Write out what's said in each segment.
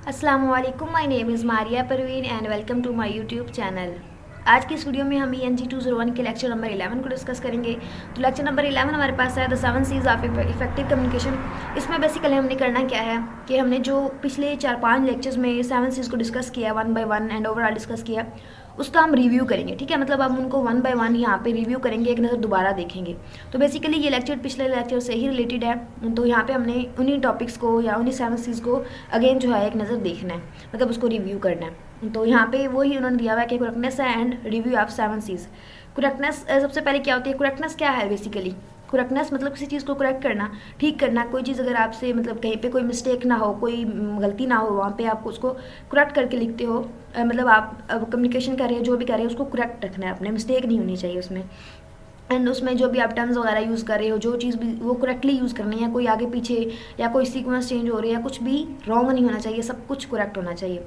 अस्सलामुअलैकुम, my name is Maria Parveen and welcome to my YouTube channel. आज की इस वीडियो में हम ENG201 के लेक्चर नंबर 11 को डिस्कस करेंगे। तो लेक्चर नंबर 11 हमारे पास है the 7 C's of effective communication. इसमें बेसिकली हमने करना क्या है कि हमने जो पिछले 4-5 लेक्चर्स में 7 C's को डिस्कस किया 1 बाय 1 एंड ओवरऑल डिस्कस किया, उसका हम रिव्यू करेंगे। ठीक है, मतलब हम उनको 1 बाय 1 यहाँ पे रिव्यू करेंगे, एक नज़र दोबारा देखेंगे। तो बेसिकली ये लेक्चर पिछले लेक्चर से ही रिलेटेड है, तो यहाँ पे हमने उन्हीं टॉपिक्स को या उन्हीं 7 C's को अगेन जो है एक नज़र देखना है, मतलब उसको रिव्यू करना है। तो यहाँ पे वही उन्होंने दिया हुआ है कि करेक्टनेस है and review of 7 C's। Correctness सबसे पहले क्या होती है? करेक्टनेस क्या है बेसिकली? करेक्टनेस मतलब किसी चीज़ को करेक्ट करना, ठीक करना। कोई चीज़ अगर आपसे मतलब कहीं पे कोई मिस्टेक ना हो, कोई गलती ना हो, वहाँ पे आप उसको करेक्ट करके लिखते हो। मतलब आप कम्युनिकेशन कर रहे हो, जो भी कर रहे हो उसको करेक्ट रखना है, अपने मिस्टेक नहीं होनी चाहिए उसमें। एंड उसमें जो भी आप टर्म्स वगैरह यूज़ कर रहे हो, जो चीज़ भी वो करेक्टली यूज़ करनी है। कोई आगे पीछे या कोई सीक्वेंस चेंज हो रही है, कुछ भी रॉन्ग नहीं होना चाहिए, सब कुछ करेक्ट होना चाहिए।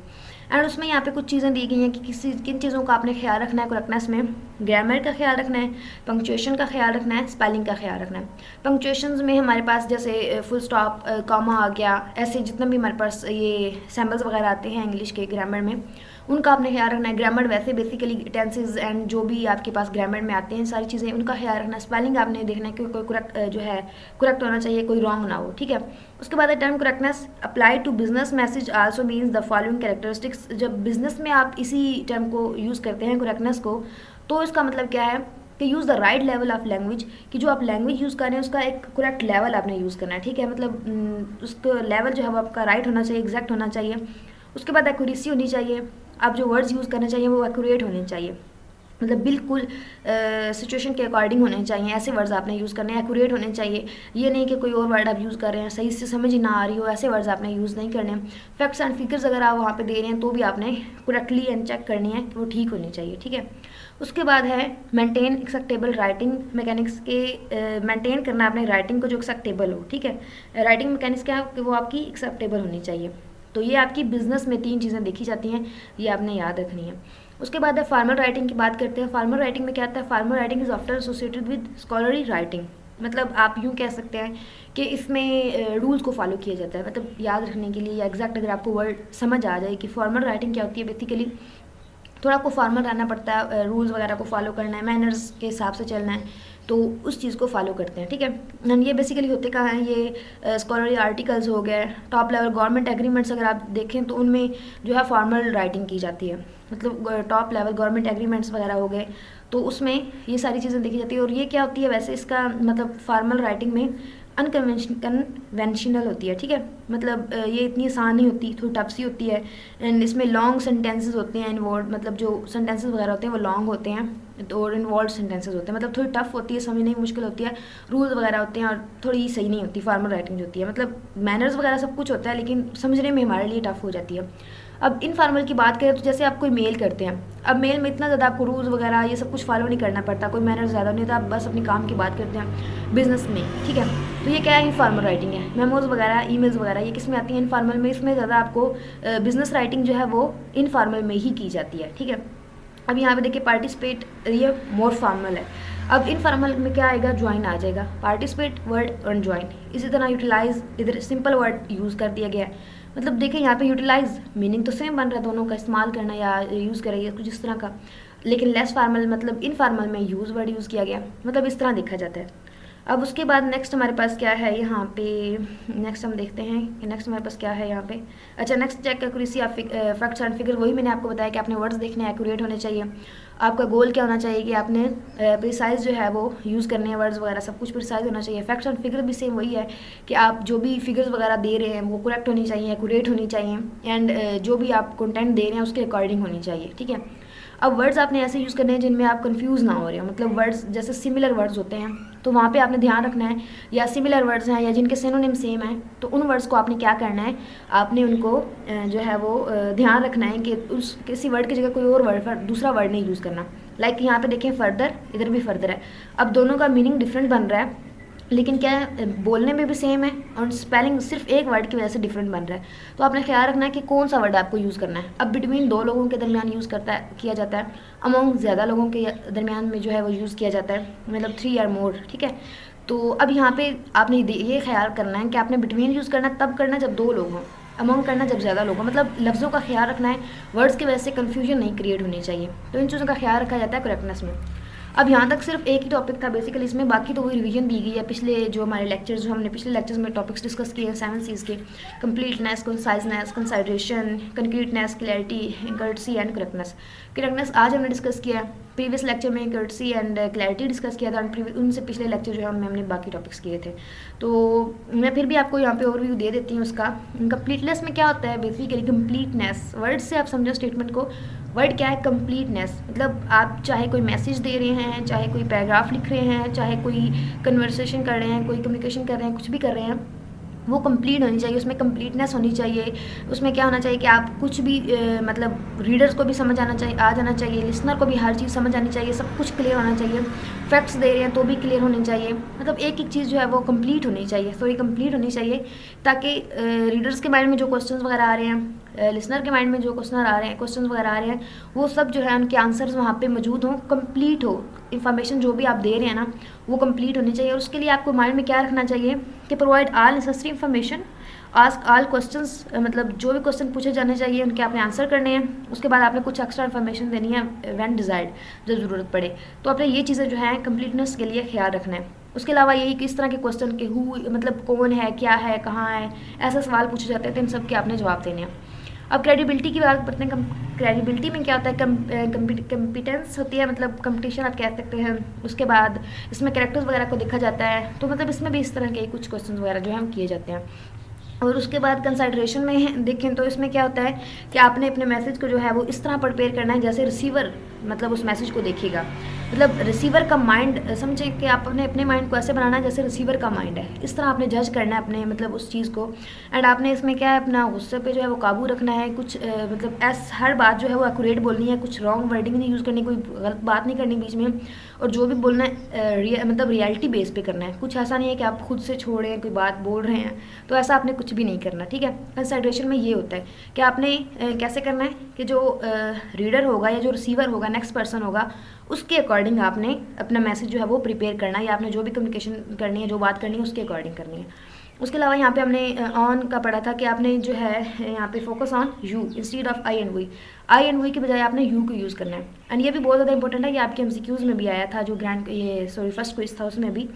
एंड उसमें यहाँ पे कुछ चीज़ें दी गई हैं कि किन चीज़ों का आपने ख्याल रखना है करेक्टनेस में। ग्रामर का ख्याल रखना है, पंक्चुएशन का ख्याल रखना है, स्पेलिंग का ख्याल रखना है। पंक्चुएशंस में हमारे पास जैसे फुल स्टॉप, कॉमा आ गया, ऐसे जितने भी हमारे पास ये सैम्पल्स वगैरह आते हैं इंग्लिश के ग्रामर में, उनका आपने ख्याल रखना है। ग्रामर वैसे बेसिकली टेंसेज एंड जो भी आपके पास ग्रामर में आते हैं सारी चीज़ें, उनका ख्याल रखना है। स्पेलिंग आपने देखना है कि कोई करेक्ट जो है करेक्ट होना चाहिए, कोई रॉन्ग ना हो। ठीक है, उसके बाद term correctness apply to business message also means the following characteristics. जब बिजनेस में आप इसी टर्म को यूज़ करते हैं करेक्टनेस को, तो इसका मतलब क्या है कि use the right level of language, कि जो आप लैंग्वेज यूज़ कर रहे हैं उसका एक करेक्ट लेवल आपने यूज़ करना है। ठीक है, मतलब उसका लेवल जो है वो आपका राइट होना चाहिए, एग्जैक्ट होना चाहिए। उसके बाद एक्यूरेसी होनी चाहिए, आप जो वर्ड्स यूज़ करना चाहिए वो एक्यूरेट होने चाहिए, मतलब बिल्कुल सिचुएशन के अकॉर्डिंग होने चाहिए। ऐसे वर्ड्स आपने यूज़ करने हैं, एक्यूरेट होने चाहिए। ये नहीं कि कोई और वर्ड आप यूज़ कर रहे हैं सही से समझ ही ना आ रही हो, ऐसे वर्ड्स आपने यूज़ नहीं करने। फैक्ट्स एंड फिगर्स अगर आप वहाँ पे दे रहे हैं तो भी आपने करेक्टली एंड चेक करनी है कि वो ठीक होनी चाहिए। ठीक है, उसके बाद है मेंटेन एक्सेप्टेबल राइटिंग मैकेनिक्स के। मेंटेन करना अपने राइटिंग को जो एक्सेप्टेबल हो। ठीक है, राइटिंग मैकेनिक्स क्या है कि वो आपकी एक्सेप्टेबल होनी चाहिए। तो ये आपकी बिजनेस में 3 चीज़ें देखी जाती हैं, ये आपने याद रखनी है। उसके बाद है फॉर्मल राइटिंग की बात करते हैं। फॉर्मल राइटिंग में क्या आता है? Formal writing is often associated with scholarly writing. मतलब आप यूँ कह सकते हैं कि इसमें रूल्स को फॉलो किया जाता है, मतलब याद रखने के लिए या एग्जैक्ट अगर आपको वर्ड समझ आ जाए कि फॉर्मल राइटिंग क्या होती है। बेसिकली थोड़ा आपको फॉर्मल रहना पड़ता है, रूल्स वगैरह को फॉलो करना है, मैनर्स के हिसाब से चलना है, तो उस चीज़ को फॉलो करते हैं। ठीक है, ये बेसिकली होते कहाँ हैं? ये स्कॉलरली आर्टिकल्स हो गए, टॉप लेवल गवर्नमेंट एग्रीमेंट्स अगर आप देखें तो उनमें जो है फॉर्मल राइटिंग की जाती है, मतलब टॉप लेवल गवर्नमेंट एग्रीमेंट्स वगैरह हो गए, तो उसमें ये सारी चीज़ें देखी जाती है। और ये क्या होती है वैसे, इसका मतलब फॉर्मल राइटिंग में कन्वेंशनल होती है। ठीक है, मतलब ये इतनी आसान नहीं होती, थोड़ी टफ सी होती है। एंड इसमें लॉन्ग सेंटेंसेस होते हैं इन्वॉल्व, मतलब जो सेंटेंसेस वगैरह होते हैं वो लॉन्ग होते हैं, तो और इन्वॉल्व सेंटेंसेस होते हैं, मतलब थोड़ी टफ होती है, समझने में मुश्किल होती है, रूल्स वगैरह होते हैं और थोड़ी सही नहीं होती फॉर्मल राइटिंग जो होती है। मतलब मैनर्स वगैरह सब कुछ होता है लेकिन समझने में हमारे लिए टफ हो जाती है। अब इनफॉर्मल की बात करें तो जैसे आप कोई मेल करते हैं, अब मेल में इतना ज़्यादा आपको रूल्स वगैरह ये सब कुछ फॉलो नहीं करना पड़ता, कोई मैनर्स ज़्यादा नहीं होता, आप बस अपने काम की बात करते हैं बिजनेस में। ठीक है, तो ये क्या है? इनफॉर्मल राइटिंग है। मेमोज वगैरह, ईमेल्स वगैरह ये किस में आती है? इनफॉर्मल में। इसमें ज़्यादा आपको बिजनेस राइटिंग जो है वो इनफॉर्मल में ही की जाती है। ठीक है, अब यहाँ पे देखिए पार्टिसिपेट, ये मोर फॉर्मल है। अब इनफॉर्मल में क्या आएगा? ज्वाइन आ जाएगा, पार्टिसिपेट वर्ड और ज्वाइन। इसी तरह यूटिलाइज, इधर सिंपल वर्ड यूज़ कर दिया गया है। मतलब देखिए यहाँ पे यूटिलाइज मीनिंग तो सेम बन रहा है, दोनों का इस्तेमाल करना या यूज़ करें या कुछ इस तरह का, लेकिन लेस फॉर्मल मतलब इनफॉर्मल में यूज़ वर्ड यूज़ किया गया, मतलब इस तरह देखा जाता है। अब उसके बाद नेक्स्ट हमारे पास क्या है यहाँ पे? नेक्स्ट हम देखते हैं कि नेक्स्ट हमारे पास क्या है यहाँ पे। अच्छा, next check accuracy of facts and figure. वही मैंने आपको बताया कि आपने वर्ड्स देखने हैं, एक्यूरेट होने चाहिए। आपका गोल क्या होना चाहिए कि आपने प्रिसाइज जो है वो यूज़ करने हैं, वर्ड्स वगैरह सब कुछ प्रिसाइज होना चाहिए। फैक्ट्स एंड फिगर भी सेम वही है कि आप जो भी फिगर्स वगैरह दे रहे हैं वो करेक्ट होनी चाहिए, एक्यूरेट होनी चाहिए, एंड जो भी आप कंटेंट दे रहे हैं उसके अकॉर्डिंग होनी चाहिए। ठीक है, अब वर्ड्स आपने ऐसे यूज़ करने हैं जिनमें आप कंफ्यूज ना हो रहे हो, मतलब वर्ड्स जैसे सिमिलर वर्ड्स होते हैं तो वहाँ पे आपने ध्यान रखना है, या सिमिलर वर्ड्स हैं या जिनके सिनोनिम सेम है तो उन वर्ड्स को आपने क्या करना है? आपने उनको जो है वो ध्यान रखना है कि उस किसी वर्ड की जगह कोई और वर्ड दूसरा वर्ड नहीं यूज़ करना। लाइक यहाँ पे देखें फर्दर, इधर भी फर्दर है। अब दोनों का मीनिंग डिफरेंट बन रहा है लेकिन क्या है, बोलने में भी सेम है और स्पेलिंग सिर्फ एक वर्ड की वजह से डिफरेंट बन रहा है। तो आपने ख्याल रखना है कि कौन सा वर्ड आपको यूज़ करना है। अब बिटवीन 2 लोगों के दरमियान यूज़ किया जाता है, अमोंग ज़्यादा लोगों के दरमियान में जो है वो यूज़ किया जाता है, मतलब 3 or more। ठीक है, तो अब यहाँ पे आपने ये ख्याल करना है कि आपने बिटवीन यूज़ करना तब करना जब 2 लोग हों। अमंग करना जब ज़्यादा लोग हो, मतलब लफ्ज़ों का ख्याल रखना है, वर्ड्स की वजह से कन्फ्यूजन नहीं क्रिएट होनी चाहिए। तो इन चीज़ों का ख्याल रखा जाता है करेक्टनेस में। अब यहाँ तक सिर्फ एक ही टॉपिक था बेसिकली इसमें, बाकी तो वही रिवीजन दी गई है पिछले जो हमारे लेक्चर्स, जो हमने पिछले लेक्चर्स में टॉपिक्स डिस्कस किए हैं 7 C's के, completeness, conciseness, consideration, concreteness, clarity, courtesy and correctness. Correctness आज हमने डिस्कस किया, प्रीवियस लेक्चर में कर्टसी एंड क्लैरिटी डिस्कस किया था, उनसे पिछले लेक्चर जो है उनमें हमने बाकी टॉपिक्स किए थे। तो मैं फिर भी आपको यहाँ पे ओवरव्यू दे देती हूँ उसका। कंप्लीटनेस में क्या होता है बेसिकली, कंप्लीटनेस वर्ड से आप समझो स्टेटमेंट को। वर्ड क्या है, कंप्लीटनेस, मतलब आप चाहे कोई मैसेज दे रहे हैं, चाहे कोई पैराग्राफ लिख रहे हैं, चाहे कोई कन्वर्सेशन कर रहे हैं, कोई कम्युनिकेशन कर रहे हैं, कुछ भी कर रहे हैं, वो कंप्लीट होनी चाहिए, उसमें कंप्लीटनेस होनी चाहिए। उसमें क्या होना चाहिए कि आप कुछ भी मतलब रीडर्स को भी समझ आना चाहिए, आ जाना चाहिए, लिसनर को भी हर चीज़ समझ आनी चाहिए, सब कुछ क्लियर होना चाहिए। फैक्ट्स दे रहे हैं तो भी क्लियर होने चाहिए, मतलब एक एक चीज़ जो है वो कंप्लीट होनी चाहिए, सॉरी कंप्लीट होनी चाहिए, ताकि रीडर्स के माइंड में जो क्वेश्चंस वगैरह आ रहे हैं, लिसनर के माइंड में जो क्वेश्चन वगैरह आ रहे हैं, वो सब जो है उनके आंसर्स वहाँ पे मौजूद हों, कंप्लीट हो, इन्फॉर्मेशन जो भी आप दे रहे हैं ना वो कंप्लीट होनी चाहिए। और उसके लिए आपको माइंड में क्या रखना चाहिए कि provide all necessary information, ask all questions, मतलब जो भी क्वेश्चन पूछे जाने चाहिए उनके आपने आंसर करने हैं। उसके बाद आपने कुछ एक्स्ट्रा इन्फॉर्मेशन देनी है व्हेन डिजायर्ड, जब ज़रूरत पड़े। तो आपने ये चीज़ें जो हैं कंप्लीटनेस के लिए ख्याल रखना है। उसके अलावा यही कि इस तरह के क्वेश्चन के हु, मतलब कौन है, क्या है, कहाँ है, ऐसा सवाल पूछे जाते हैं, तो इन सब के आपने जवाब देने हैं। अब क्रेडिबिलिटी की बात करते हैं। क्रेडिबिलिटी में क्या होता है, कम्पिटेंस होती है, मतलब कंपटीशन आप कह सकते हैं। उसके बाद इसमें कैरेक्टर्स वगैरह को देखा जाता है, तो मतलब इसमें भी इस तरह के कुछ क्वेश्चन वगैरह जो है हम किए जाते हैं। और उसके बाद कंसाइड्रेशन में देखें तो इसमें क्या होता है कि आपने अपने मैसेज को जो है वो इस तरह प्रिपेयर करना है जैसे रिसीवर मतलब उस मैसेज को देखेगा, मतलब रिसीवर का माइंड समझें कि आपने अपने माइंड को ऐसे बनाना है जैसे रिसीवर का माइंड है, इस तरह आपने जज करना है अपने मतलब उस चीज़ को। एंड आपने इसमें क्या है, अपना गुस्से पे जो है वो काबू रखना है, कुछ मतलब हर बात जो है वो एक्यूरेट बोलनी है, कुछ रॉन्ग वर्डिंग नहीं यूज़ करनी, कोई गलत बात नहीं करनी बीच में, और जो भी बोलना है मतलब रियलिटी बेस पे करना है। कुछ ऐसा नहीं है कि आप खुद से छोड़े कोई बात बोल रहे हैं, तो ऐसा आपने कुछ भी नहीं करना, ठीक है। कंसिडरेशन में ये होता है कि आपने कैसे करना है कि जो रीडर होगा या जो रिसीवर होगा, नेक्स्ट पर्सन होगा, उसके अकॉर्डिंग आपने अपना मैसेज जो है वो प्रिपेयर करना है, या आपने जो भी कम्युनिकेशन करनी है, जो बात करनी है, उसके अकॉर्डिंग करनी है। उसके अलावा यहाँ पे हमने ऑन का पढ़ा था कि आपने जो है यहाँ पे focus on you instead of I and we की बजाय आपने यू को यूज़ करना है। एंड ये भी बहुत ज़्यादा इंपॉर्टेंट है, ये आपके MCQs में भी आया था, जो फर्स्ट क्विज था उसमें भी।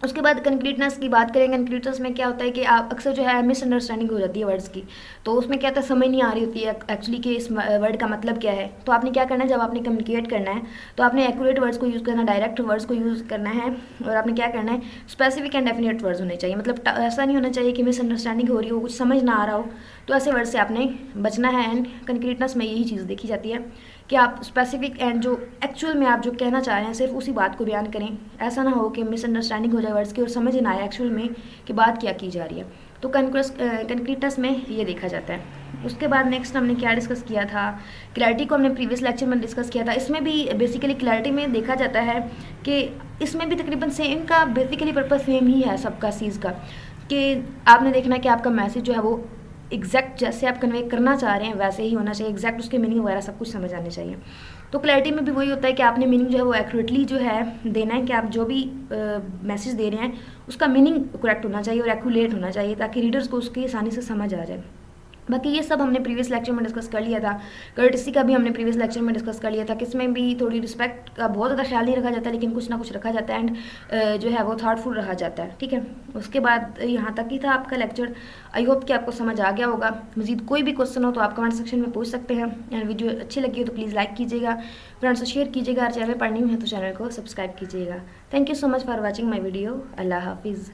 उसके बाद कंक्रीटनेस की बात करेंगे। कंक्रीटनेस में क्या होता है कि आप अक्सर जो है मिसअंडरस्टैंडिंग हो जाती है वर्ड्स की, तो उसमें क्या होता है समझ नहीं आ रही होती है एक्चुअली कि इस वर्ड का मतलब क्या है। तो आपने क्या करना है, जब आपने कम्युनिकेट करना है तो आपने एक्यूरेट वर्ड्स को यूज़ करना, डायरेक्ट वर्ड्स को यूज़ करना है, और आपने क्या करना है, स्पेसिफिक एंड डेफिनेट वर्ड्स होने चाहिए। मतलब ऐसा नहीं होना चाहिए कि मिसअंडरस्टैंडिंग हो रही हो, कुछ समझ ना आ रहा हो, तो ऐसे वर्ड से आपने बचना है। एंड कंक्रीटनेस में यही चीज़ देखी जाती है कि आप स्पेसिफिक एंड जो एक्चुअल में आप जो कहना चाह रहे हैं सिर्फ उसी बात को बयान करें, ऐसा ना हो कि मिसअंडरस्टैंडिंग हो जाए वर्ड्स की और समझ ना आए एक्चुअल में कि बात क्या की जा रही है। तो कंक्रीटनेस में ये देखा जाता है। उसके बाद नेक्स्ट हमने क्या डिस्कस किया था, क्लैरिटी को हमने प्रीवियस लेक्चर में डिस्कस किया था। इसमें भी बेसिकली क्लैरिटी में देखा जाता है कि इसमें भी तकरीबन सेम का बेसिकली पर्पस सेम ही है सबका चीज़ का, कि आपने देखना है कि आपका मैसेज जो है वो एग्जैक्ट जैसे आप कन्वे करना चाह रहे हैं वैसे ही होना चाहिए, एग्जैक्ट उसके मीनिंग वगैरह सब कुछ समझ आने चाहिए। तो क्लैरिटी में भी वही होता है कि आपने मीनिंग जो है वो एक्यूरेटली जो है देना है, कि आप जो भी मैसेज दे रहे हैं उसका मीनिंग करेक्ट होना चाहिए और एक्यूरेट होना चाहिए, ताकि रीडर्स को उसकी आसानी से समझ आ जाए। बाकी ये सब हमने प्रीवियस लेक्चर में डिस्कस कर लिया था। कर्टेसी का भी हमने प्रीवियस लेक्चर में डिस्कस कर लिया था, किसमें भी थोड़ी रिस्पेक्ट का बहुत ज़्यादा ख्याल नहीं रखा जाता, लेकिन कुछ ना कुछ रखा जाता है एंड जो है वो थॉटफुल रखा जाता है, ठीक है। उसके बाद यहाँ तक ही था आपका लेक्चर। आई होप कि आपको समझ आ गया होगा। मजीद कोई भी क्वेश्चन हो तो आप कमेंट सेक्शन में पूछ सकते हैं। एंड वीडियो अच्छी लगी हो तो प्लीज़ लाइक कीजिएगा, फ्रेंड्स से शेयर कीजिएगा, और चैनल पर न्यू है तो चैनल को सब्सक्राइब कीजिएगा। Thank you so much for watching my video. अल्लाह हाफिज़।